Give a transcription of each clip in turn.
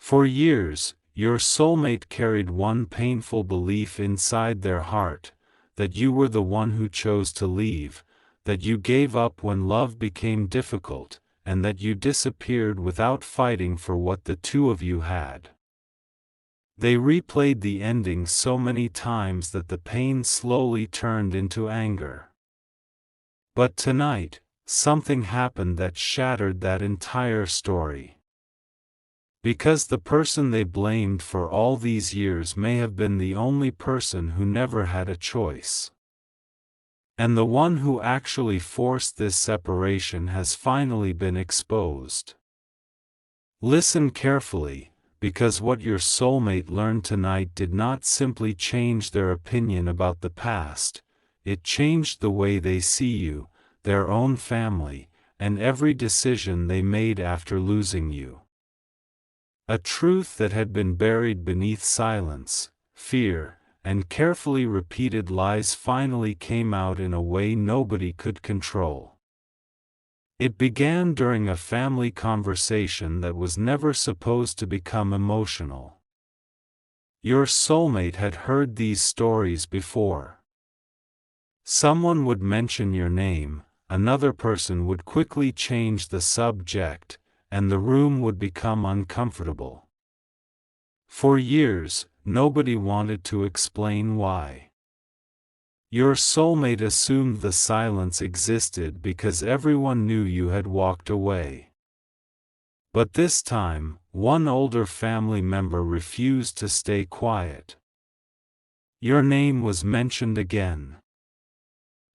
For years, your soulmate carried one painful belief inside their heart, that you were the one who chose to leave, that you gave up when love became difficult, and that you disappeared without fighting for what the two of you had. They replayed the ending so many times that the pain slowly turned into anger. But tonight, something happened that shattered that entire story. Because the person they blamed for all these years may have been the only person who never had a choice. And the one who actually forced this separation has finally been exposed. Listen carefully, because what your soulmate learned tonight did not simply change their opinion about the past, it changed the way they see you, their own family, and every decision they made after losing you. A truth that had been buried beneath silence, fear, and carefully repeated lies finally came out in a way nobody could control. It began during a family conversation that was never supposed to become emotional. Your soulmate had heard these stories before. Someone would mention your name, another person would quickly change the subject, and the room would become uncomfortable. For years, nobody wanted to explain why. Your soulmate assumed the silence existed because everyone knew you had walked away. But this time, one older family member refused to stay quiet. Your name was mentioned again.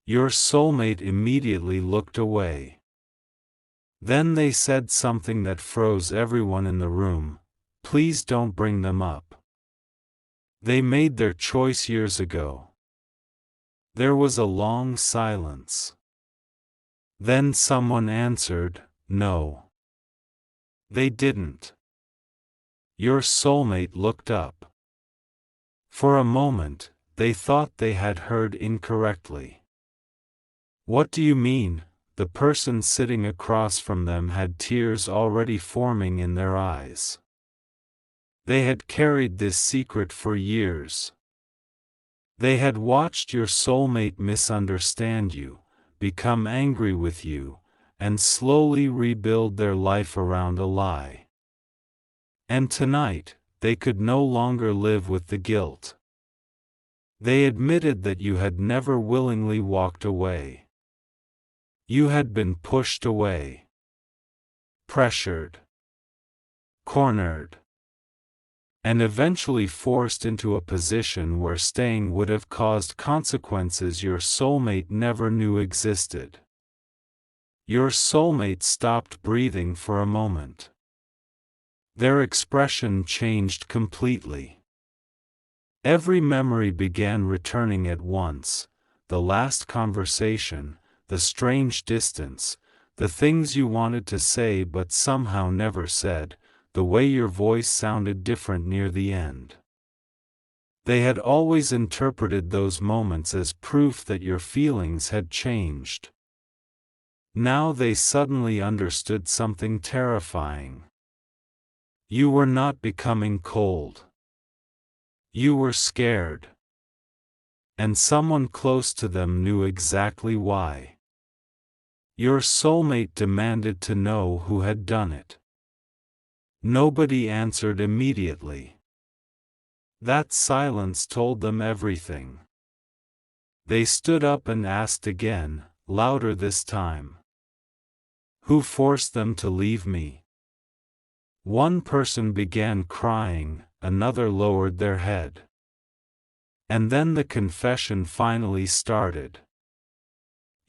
Your soulmate immediately looked away. Then they said something that froze everyone in the room: "Please don't bring them up. They made their choice years ago." There was a long silence. Then someone answered, "No. They didn't." Your soulmate looked up. For a moment, they thought they had heard incorrectly. "What do you mean?" The person sitting across from them had tears already forming in their eyes. They had carried this secret for years. They had watched your soulmate misunderstand you, become angry with you, and slowly rebuild their life around a lie. And tonight, they could no longer live with the guilt. They admitted that you had never willingly walked away. You had been pushed away, pressured, cornered, and eventually forced into a position where staying would have caused consequences your soulmate never knew existed. Your soulmate stopped breathing for a moment. Their expression changed completely. Every memory began returning at once: the last conversation, the strange distance, the things you wanted to say but somehow never said, the way your voice sounded different near the end. They had always interpreted those moments as proof that your feelings had changed. Now they suddenly understood something terrifying. You were not becoming cold. You were scared. And someone close to them knew exactly why. Your soulmate demanded to know who had done it. Nobody answered immediately. That silence told them everything. They stood up and asked again, louder this time. "Who forced them to leave me?" One person began crying, another lowered their head. And then the confession finally started.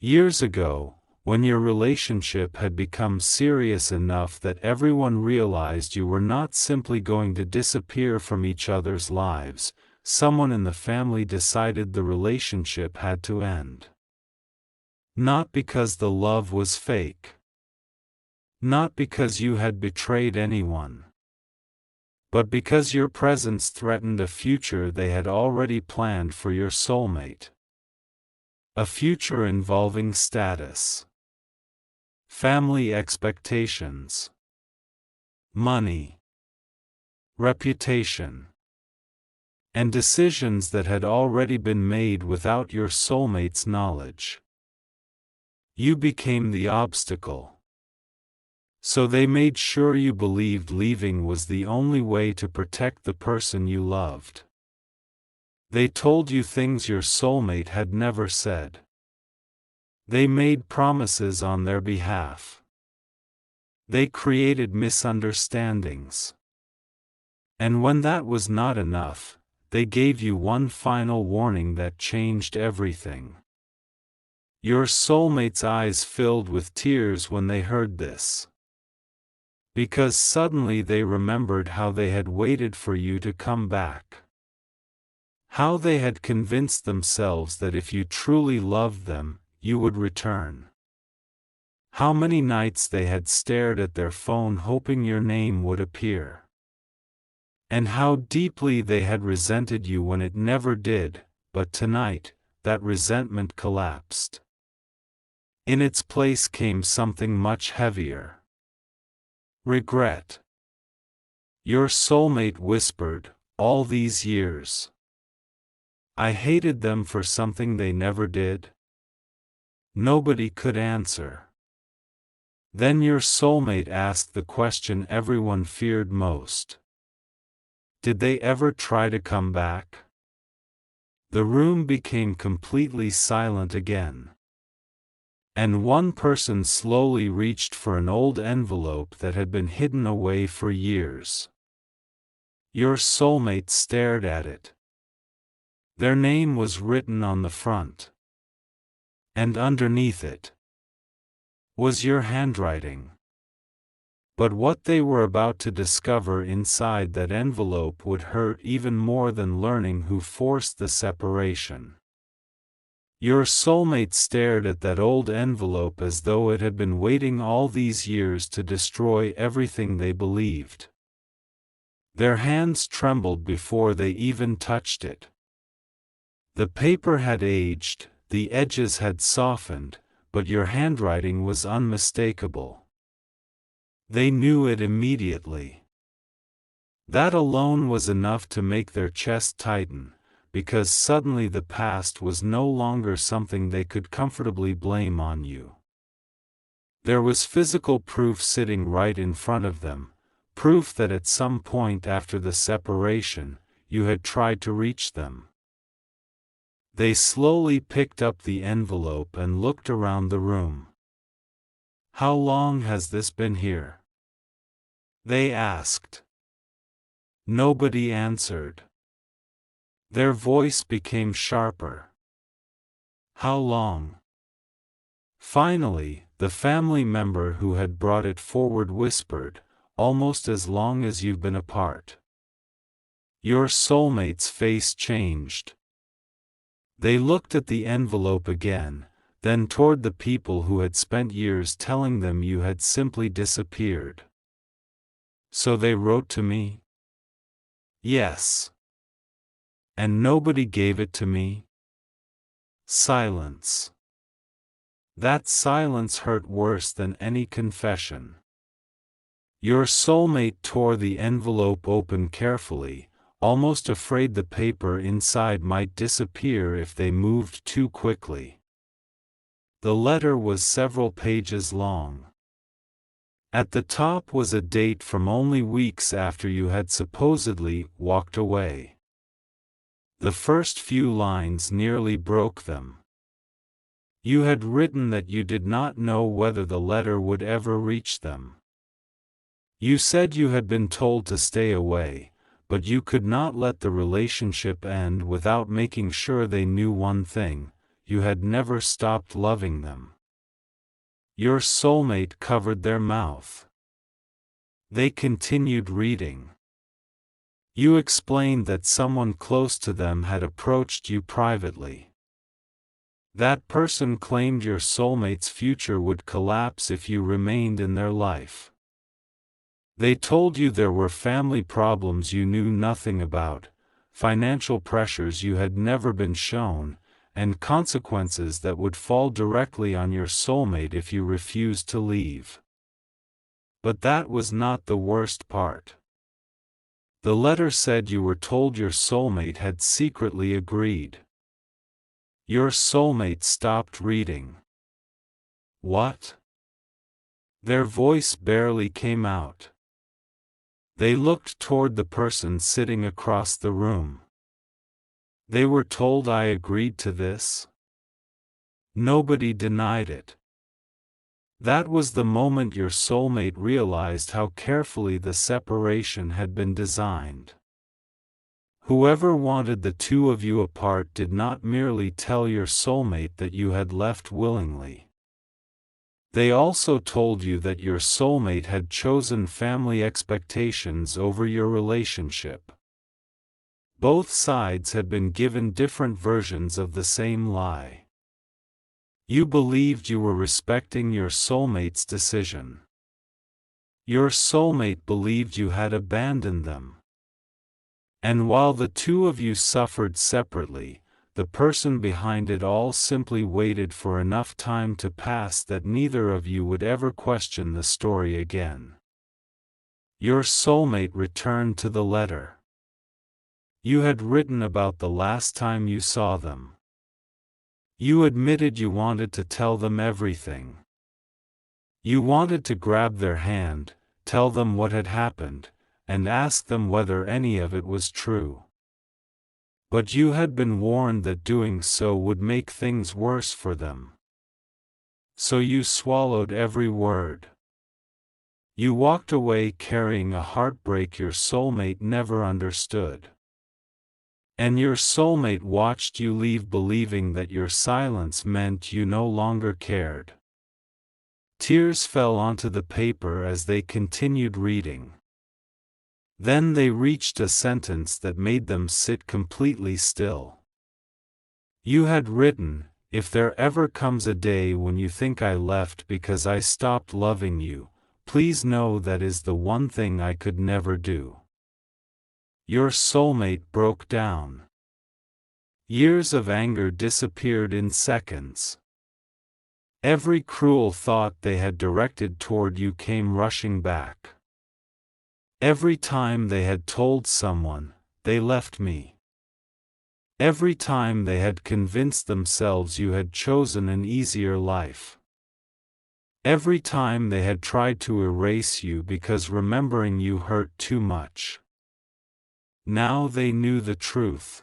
Years ago, when your relationship had become serious enough that everyone realized you were not simply going to disappear from each other's lives, someone in the family decided the relationship had to end. Not because the love was fake. Not because you had betrayed anyone. But because your presence threatened a future they had already planned for your soulmate. A future involving status, family expectations, money, reputation, and decisions that had already been made without your soulmate's knowledge. You became the obstacle. So they made sure you believed leaving was the only way to protect the person you loved. They told you things your soulmate had never said. They made promises on their behalf. They created misunderstandings. And when that was not enough, they gave you one final warning that changed everything. Your soulmate's eyes filled with tears when they heard this. Because suddenly they remembered how they had waited for you to come back. How they had convinced themselves that if you truly loved them, you would return. How many nights they had stared at their phone hoping your name would appear. And how deeply they had resented you when it never did, but tonight, that resentment collapsed. In its place came something much heavier. Regret. Your soulmate whispered, all these years. I hated them for something they never did. Nobody could answer. Then your soulmate asked the question everyone feared most. Did they ever try to come back? The room became completely silent again. And one person slowly reached for an old envelope that had been hidden away for years. Your soulmate stared at it. Their name was written on the front. And underneath it was your handwriting. But what they were about to discover inside that envelope would hurt even more than learning who forced the separation. Your soulmate stared at that old envelope as though it had been waiting all these years to destroy everything they believed. Their hands trembled before they even touched it. The paper had aged, the edges had softened, but your handwriting was unmistakable. They knew it immediately. That alone was enough to make their chest tighten, because suddenly the past was no longer something they could comfortably blame on you. There was physical proof sitting right in front of them, proof that at some point after the separation, you had tried to reach them. They slowly picked up the envelope and looked around the room. How long has this been here? They asked. Nobody answered. Their voice became sharper. How long? Finally, the family member who had brought it forward whispered, almost as long as you've been apart. Your soulmate's face changed. They looked at the envelope again, then toward the people who had spent years telling them you had simply disappeared. So they wrote to me? Yes. And nobody gave it to me? Silence. That silence hurt worse than any confession. Your soulmate tore the envelope open carefully, almost afraid the paper inside might disappear if they moved too quickly. The letter was several pages long. At the top was a date from only weeks after you had supposedly walked away. The first few lines nearly broke them. You had written that you did not know whether the letter would ever reach them. You said you had been told to stay away, but you could not let the relationship end without making sure they knew one thing: you had never stopped loving them. Your soulmate covered their mouth. They continued reading. You explained that someone close to them had approached you privately. That person claimed your soulmate's future would collapse if you remained in their life. They told you there were family problems you knew nothing about, financial pressures you had never been shown, and consequences that would fall directly on your soulmate if you refused to leave. But that was not the worst part. The letter said you were told your soulmate had secretly agreed. Your soulmate stopped reading. What? Their voice barely came out. They looked toward the person sitting across the room. They were told I agreed to this? Nobody denied it. That was the moment your soulmate realized how carefully the separation had been designed. Whoever wanted the two of you apart did not merely tell your soulmate that you had left willingly. They also told you that your soulmate had chosen family expectations over your relationship. Both sides had been given different versions of the same lie. You believed you were respecting your soulmate's decision. Your soulmate believed you had abandoned them. And while the two of you suffered separately, the person behind it all simply waited for enough time to pass that neither of you would ever question the story again. Your soulmate returned to the letter. You had written about the last time you saw them. You admitted you wanted to tell them everything. You wanted to grab their hand, tell them what had happened, and ask them whether any of it was true. But you had been warned that doing so would make things worse for them. So you swallowed every word. You walked away carrying a heartbreak your soulmate never understood. And your soulmate watched you leave believing that your silence meant you no longer cared. Tears fell onto the paper as they continued reading. Then they reached a sentence that made them sit completely still. You had written, "If there ever comes a day when you think I left because I stopped loving you, please know that is the one thing I could never do." Your soulmate broke down. Years of anger disappeared in seconds. Every cruel thought they had directed toward you came rushing back. Every time they had told someone, "They left me." Every time they had convinced themselves you had chosen an easier life. Every time they had tried to erase you because remembering you hurt too much. Now they knew the truth.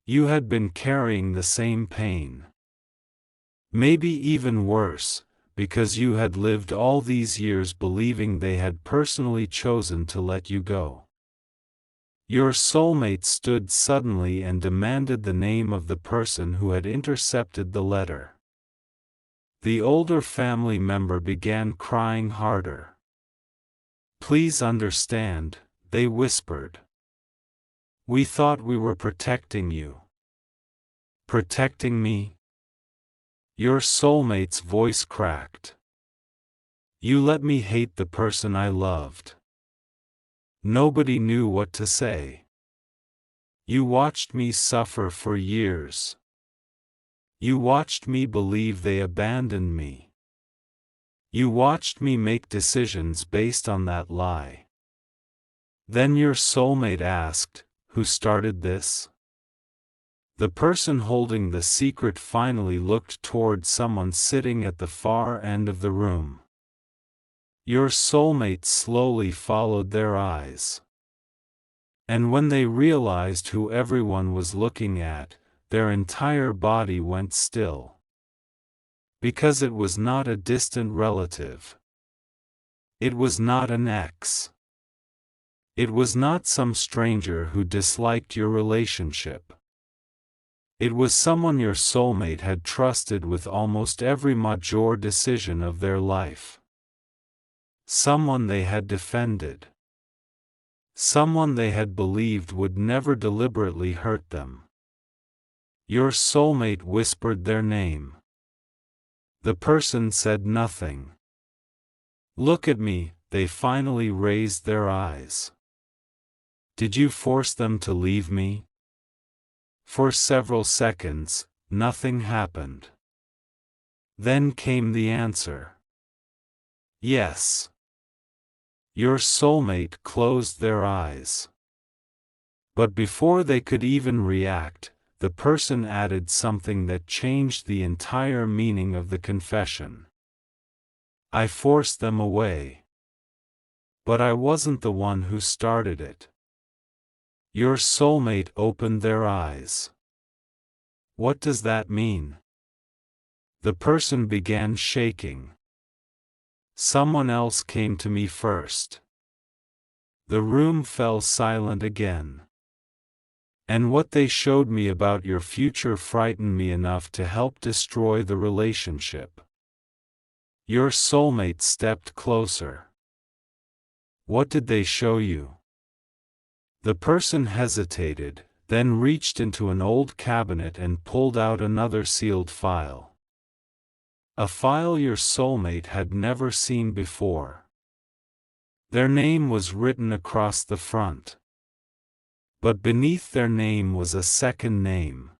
You had been carrying the same pain. Maybe even worse, because you had lived all these years believing they had personally chosen to let you go. Your soulmate stood suddenly and demanded the name of the person who had intercepted the letter. The older family member began crying harder. "Please understand," they whispered. "We thought we were protecting you." "Protecting me?" Your soulmate's voice cracked. "You let me hate the person I loved." Nobody knew what to say. "You watched me suffer for years. You watched me believe they abandoned me. You watched me make decisions based on that lie." Then your soulmate asked, "Who started this?" The person holding the secret finally looked toward someone sitting at the far end of the room. Your soulmate slowly followed their eyes. And when they realized who everyone was looking at, their entire body went still. Because it was not a distant relative. It was not an ex. It was not some stranger who disliked your relationship. It was someone your soulmate had trusted with almost every major decision of their life. Someone they had defended. Someone they had believed would never deliberately hurt them. Your soulmate whispered their name. The person said nothing. "Look at me," they finally raised their eyes. "Did you force them to leave me?" For several seconds, nothing happened. Then came the answer. "Yes." Your soulmate closed their eyes. But before they could even react, the person added something that changed the entire meaning of the confession. I forced them away. But I wasn't the one who started it. Your soulmate opened their eyes. What does that mean? The person began shaking. Someone else came to me first. The room fell silent again. And what they showed me about your future frightened me enough to help destroy the relationship. Your soulmate stepped closer. What did they show you? The person hesitated, then reached into an old cabinet and pulled out another sealed file. A file your soulmate had never seen before. Their name was written across the front. But beneath their name was a second name.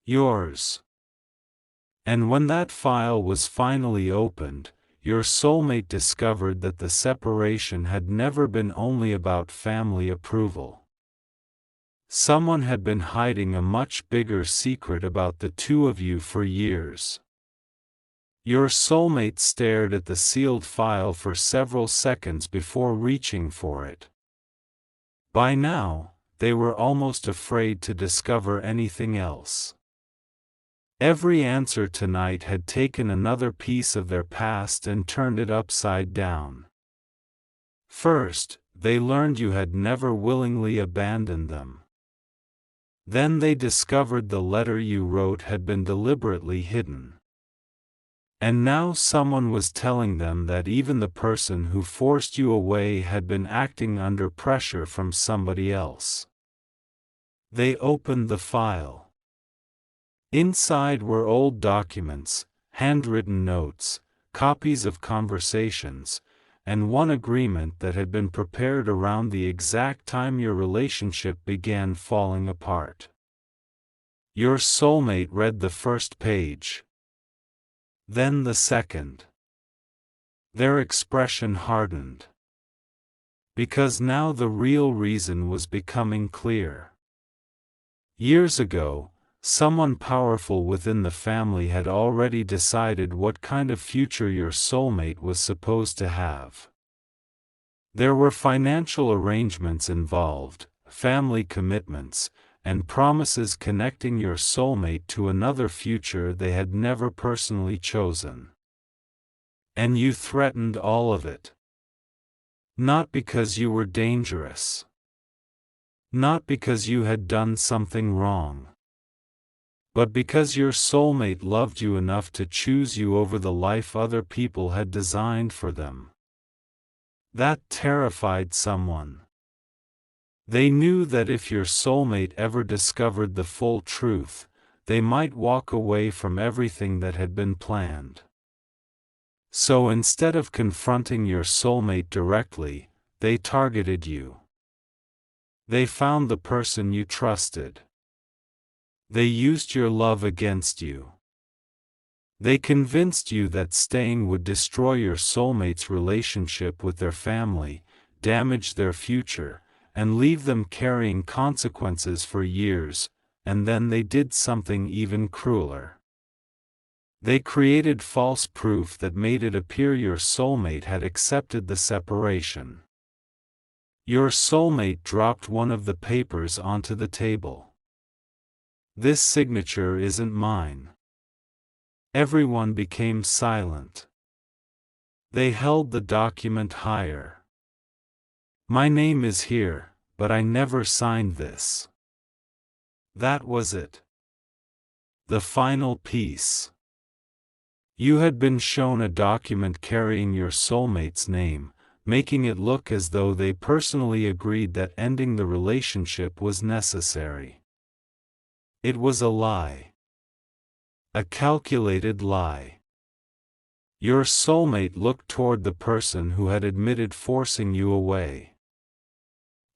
Yours. And when that file was finally opened, your soulmate discovered that the separation had never been only about family approval. Someone had been hiding a much bigger secret about the two of you for years. Your soulmate stared at the sealed file for several seconds before reaching for it. By now, they were almost afraid to discover anything else. Every answer tonight had taken another piece of their past and turned it upside down. First, they learned you had never willingly abandoned them. Then they discovered the letter you wrote had been deliberately hidden. And now someone was telling them that even the person who forced you away had been acting under pressure from somebody else. They opened the file. Inside were old documents, handwritten notes, copies of conversations, and one agreement that had been prepared around the exact time your relationship began falling apart. Your soulmate read the first page. Then the second. Their expression hardened. Because now the real reason was becoming clear. Years ago, someone powerful within the family had already decided what kind of future your soulmate was supposed to have. There were financial arrangements involved, family commitments, and promises connecting your soulmate to another future they had never personally chosen. And you threatened all of it. Not because you were dangerous. Not because you had done something wrong. But because your soulmate loved you enough to choose you over the life other people had designed for them. That terrified someone. They knew that if your soulmate ever discovered the full truth, they might walk away from everything that had been planned. So instead of confronting your soulmate directly, they targeted you. They found the person you trusted. They used your love against you. They convinced you that staying would destroy your soulmate's relationship with their family, damage their future, and leave them carrying consequences for years, and then they did something even crueler. They created false proof that made it appear your soulmate had accepted the separation. Your soulmate dropped one of the papers onto the table. This signature isn't mine. Everyone became silent. They held the document higher. My name is here, but I never signed this. That was it. The final piece. You had been shown a document carrying your soulmate's name, making it look as though they personally agreed that ending the relationship was necessary. It was a lie. A calculated lie. Your soulmate looked toward the person who had admitted forcing you away.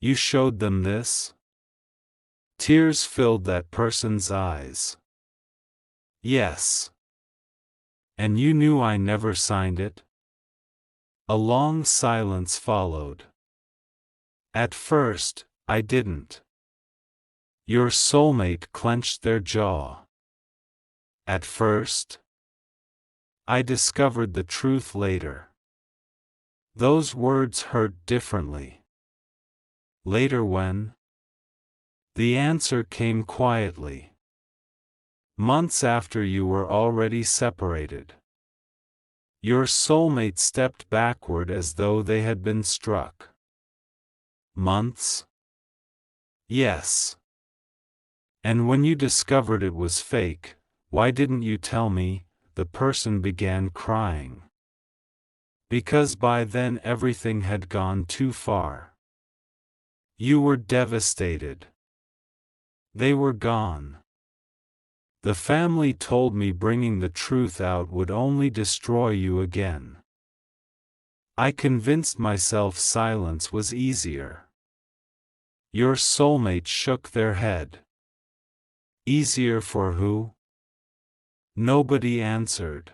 You showed them this? Tears filled that person's eyes. Yes. And you knew I never signed it? A long silence followed. At first, I didn't. Your soulmate clenched their jaw. At first? I discovered the truth later. Those words hurt differently. Later when? The answer came quietly. Months after you were already separated. Your soulmate stepped backward as though they had been struck. Months? Yes. And when you discovered it was fake, why didn't you tell me? The person began crying. Because by then everything had gone too far. You were devastated. They were gone. The family told me bringing the truth out would only destroy you again. I convinced myself silence was easier. Your soulmate shook their head. Easier for who? Nobody answered.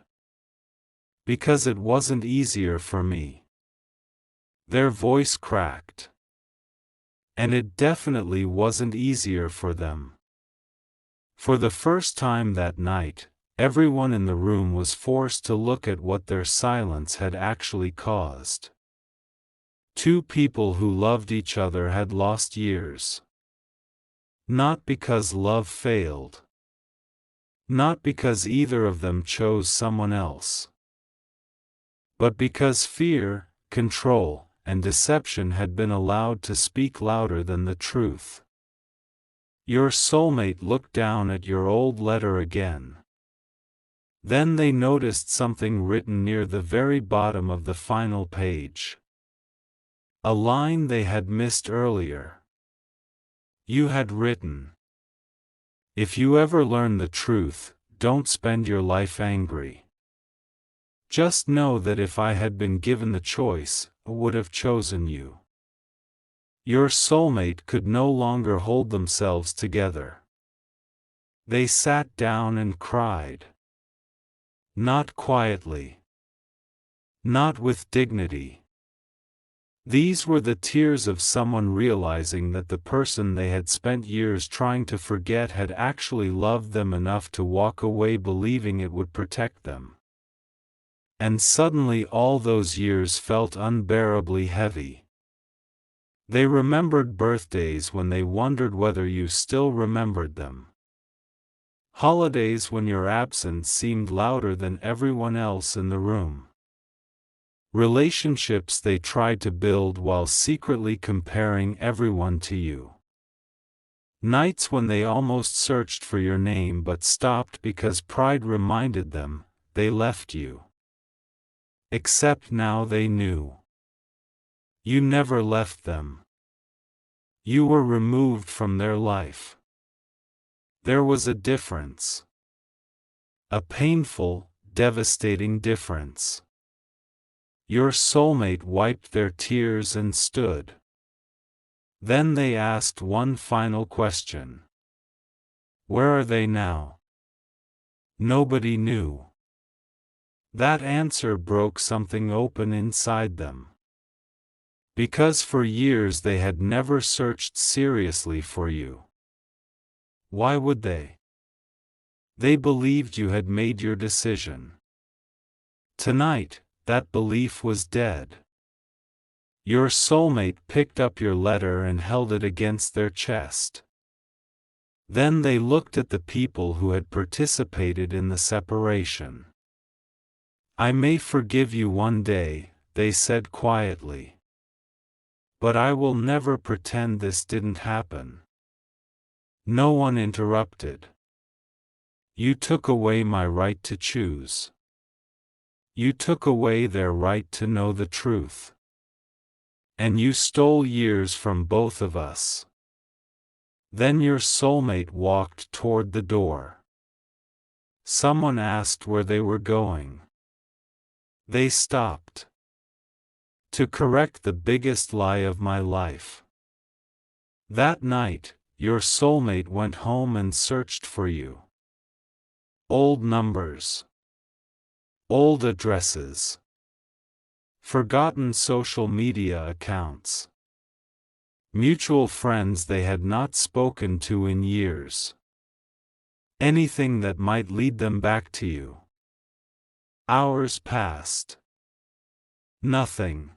Because it wasn't easier for me. Their voice cracked. And it definitely wasn't easier for them. For the first time that night, everyone in the room was forced to look at what their silence had actually caused. Two people who loved each other had lost years. Not because love failed. Not because either of them chose someone else. But because fear, control, and deception had been allowed to speak louder than the truth. Your soulmate looked down at your old letter again. Then they noticed something written near the very bottom of the final page. A line they had missed earlier. You had written, "If you ever learn the truth, don't spend your life angry. Just know that if I had been given the choice, I would have chosen you." Your soulmate could no longer hold themselves together. They sat down and cried. Not quietly. Not with dignity. These were the tears of someone realizing that the person they had spent years trying to forget had actually loved them enough to walk away believing it would protect them. And suddenly all those years felt unbearably heavy. They remembered birthdays when they wondered whether you still remembered them. Holidays when your absence seemed louder than everyone else in the room. Relationships they tried to build while secretly comparing everyone to you. Nights when they almost searched for your name but stopped because pride reminded them they left you. Except now they knew. You never left them. You were removed from their life. There was a difference. A painful, devastating difference. Your soulmate wiped their tears and stood. Then they asked one final question. Where are they now? Nobody knew. That answer broke something open inside them. Because for years they had never searched seriously for you. Why would they? They believed you had made your decision. Tonight, that belief was dead. Your soulmate picked up your letter and held it against their chest. Then they looked at the people who had participated in the separation. I may forgive you one day, they said quietly. But I will never pretend this didn't happen. No one interrupted. You took away my right to choose. You took away their right to know the truth. And you stole years from both of us. Then your soulmate walked toward the door. Someone asked where they were going. They stopped. To correct the biggest lie of my life. That night, your soulmate went home and searched for you. Old numbers. Old addresses. Forgotten social media accounts. Mutual friends they had not spoken to in years. Anything that might lead them back to you. Hours passed. Nothing.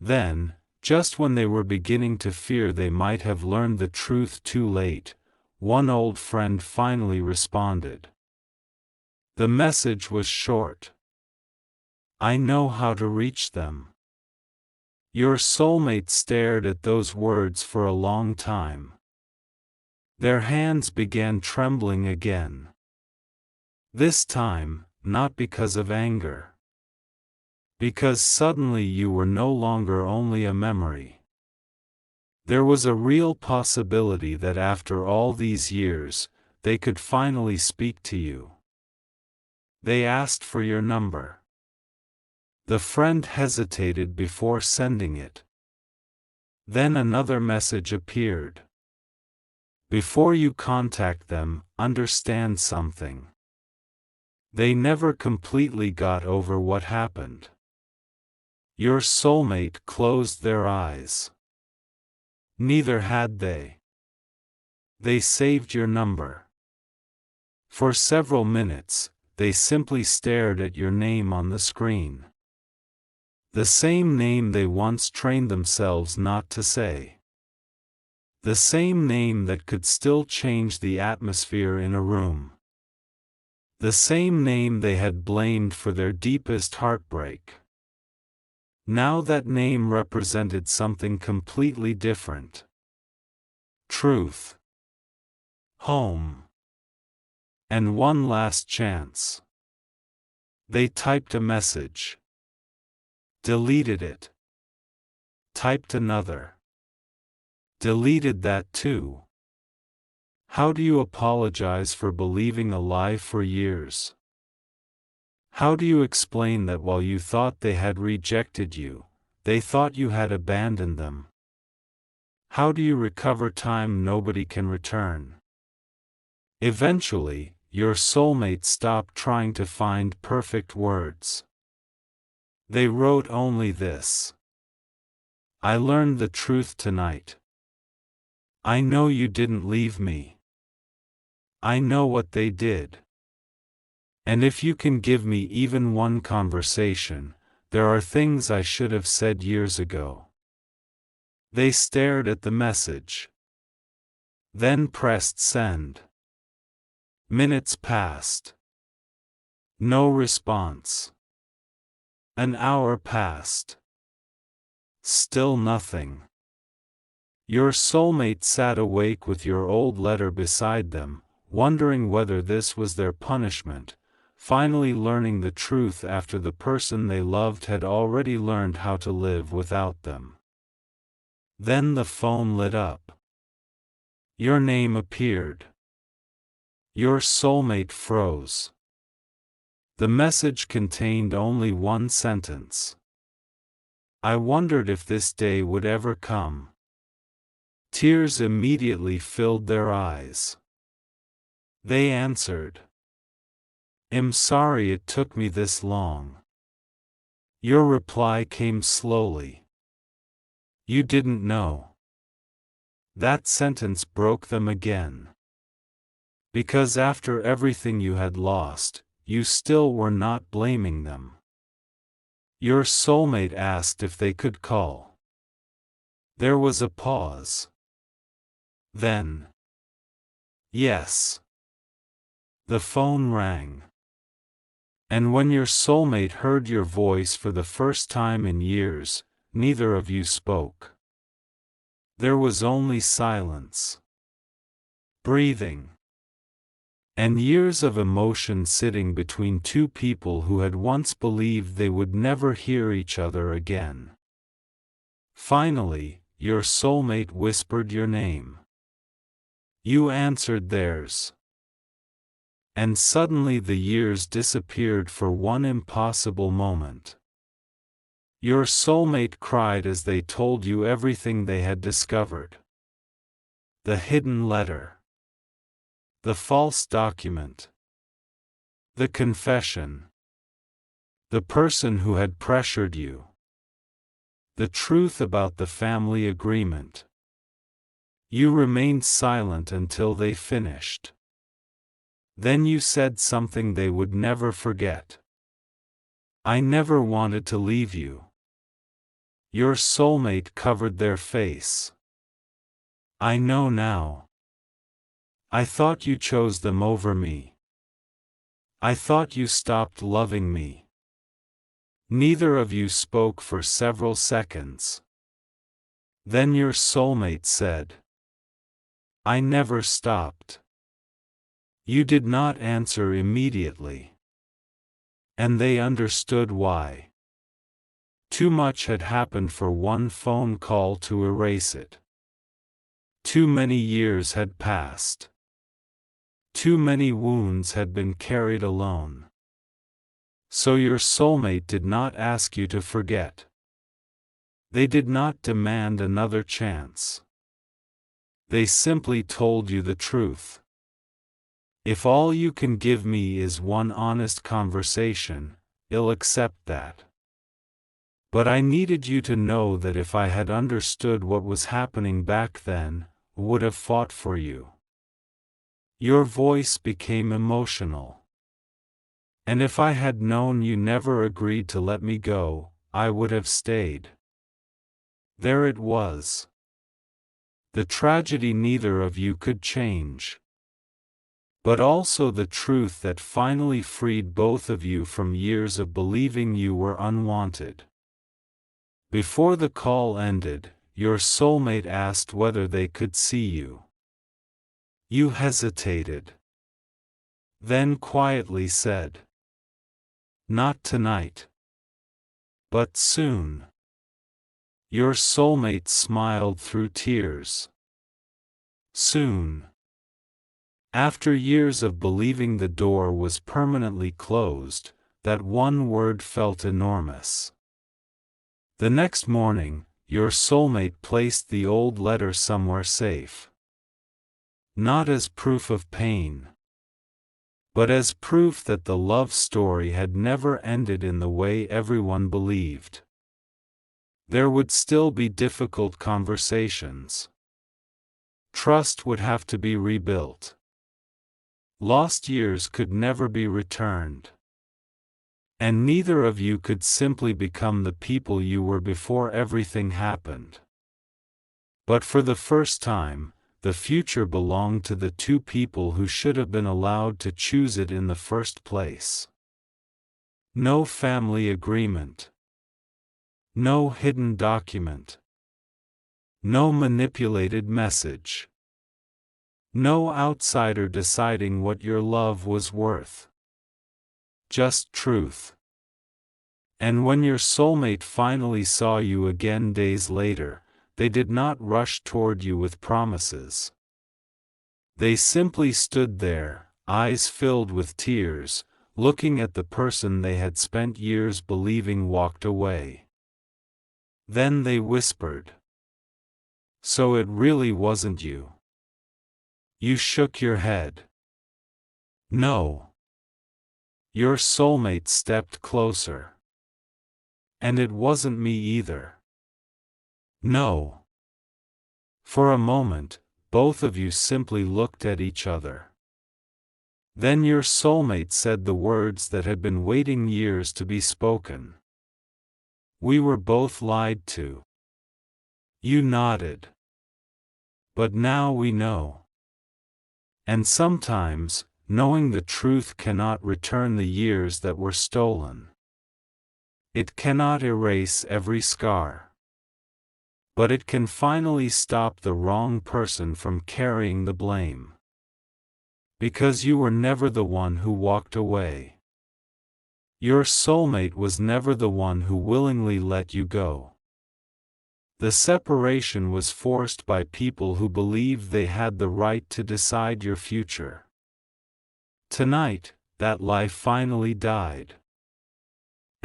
Then, just when they were beginning to fear they might have learned the truth too late, one old friend finally responded. The message was short. I know how to reach them. Your soulmate stared at those words for a long time. Their hands began trembling again. This time, not because of anger. Because suddenly you were no longer only a memory. There was a real possibility that after all these years, they could finally speak to you. They asked for your number. The friend hesitated before sending it. Then another message appeared. Before you contact them, understand something. They never completely got over what happened. Your soulmate closed their eyes. Neither had they. They saved your number. For several minutes, they simply stared at your name on the screen. The same name they once trained themselves not to say. The same name that could still change the atmosphere in a room. The same name they had blamed for their deepest heartbreak. Now that name represented something completely different. Truth. Home. And one last chance. They typed a message. Deleted it. Typed another. Deleted that too. How do you apologize for believing a lie for years? How do you explain that while you thought they had rejected you, they thought you had abandoned them? How do you recover time nobody can return? Eventually, your soulmate stopped trying to find perfect words. They wrote only this. I learned the truth tonight. I know you didn't leave me. I know what they did. And if you can give me even one conversation, there are things I should have said years ago. They stared at the message. Then pressed send. Minutes passed. No response. An hour passed. Still nothing. Your soulmate sat awake with your old letter beside them, wondering whether this was their punishment, finally learning the truth after the person they loved had already learned how to live without them. Then the phone lit up. Your name appeared. Your soulmate froze. The message contained only one sentence. I wondered if this day would ever come. Tears immediately filled their eyes. They answered. I'm sorry it took me this long. Your reply came slowly. You didn't know. That sentence broke them again. Because after everything you had lost, you still were not blaming them. Your soulmate asked if they could call. There was a pause. Then. Yes. The phone rang. And when your soulmate heard your voice for the first time in years, neither of you spoke. There was only silence. Breathing. And years of emotion sitting between two people who had once believed they would never hear each other again. Finally, your soulmate whispered your name. You answered theirs. And suddenly the years disappeared for one impossible moment. Your soulmate cried as they told you everything they had discovered. The hidden letter. The false document. The confession. The person who had pressured you. The truth about the family agreement. You remained silent until they finished. Then you said something they would never forget. I never wanted to leave you. Your soulmate covered their face. I know now. I thought you chose them over me. I thought you stopped loving me. Neither of you spoke for several seconds. Then your soulmate said, I never stopped. You did not answer immediately. And they understood why. Too much had happened for one phone call to erase it. Too many years had passed. Too many wounds had been carried alone. So your soulmate did not ask you to forget. They did not demand another chance. They simply told you the truth. If all you can give me is one honest conversation, I'll accept that. But I needed you to know that if I had understood what was happening back then, I would have fought for you. Your voice became emotional. And if I had known you never agreed to let me go, I would have stayed. There it was. The tragedy neither of you could change. But also the truth that finally freed both of you from years of believing you were unwanted. Before the call ended, your soulmate asked whether they could see you. You hesitated. Then quietly said, not tonight. But soon. Your soulmate smiled through tears. Soon. After years of believing the door was permanently closed, that one word felt enormous. The next morning, your soulmate placed the old letter somewhere safe. Not as proof of pain, but as proof that the love story had never ended in the way everyone believed. There would still be difficult conversations. Trust would have to be rebuilt. Lost years could never be returned. And neither of you could simply become the people you were before everything happened. But for the first time, the future belonged to the two people who should have been allowed to choose it in the first place. No family agreement. No hidden document. No manipulated message. No outsider deciding what your love was worth. Just truth. And when your soulmate finally saw you again days later, they did not rush toward you with promises. They simply stood there, eyes filled with tears, looking at the person they had spent years believing walked away. Then they whispered, so it really wasn't you. You shook your head. No. Your soulmate stepped closer. And it wasn't me either. No. For a moment, both of you simply looked at each other. Then your soulmate said the words that had been waiting years to be spoken. We were both lied to. You nodded. But now we know. And sometimes, knowing the truth cannot return the years that were stolen. It cannot erase every scar. But it can finally stop the wrong person from carrying the blame. Because you were never the one who walked away. Your soulmate was never the one who willingly let you go. The separation was forced by people who believed they had the right to decide your future. Tonight, that life finally died.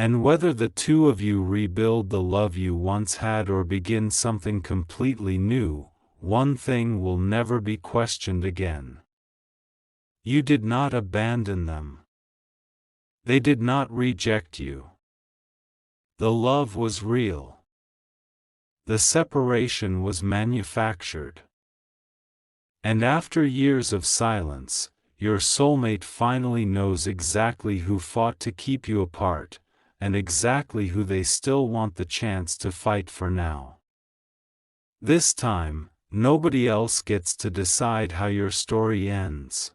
And whether the two of you rebuild the love you once had or begin something completely new, one thing will never be questioned again. You did not abandon them. They did not reject you. The love was real. The separation was manufactured. And after years of silence, your soulmate finally knows exactly who fought to keep you apart, and exactly who they still want the chance to fight for now. This time, nobody else gets to decide how your story ends.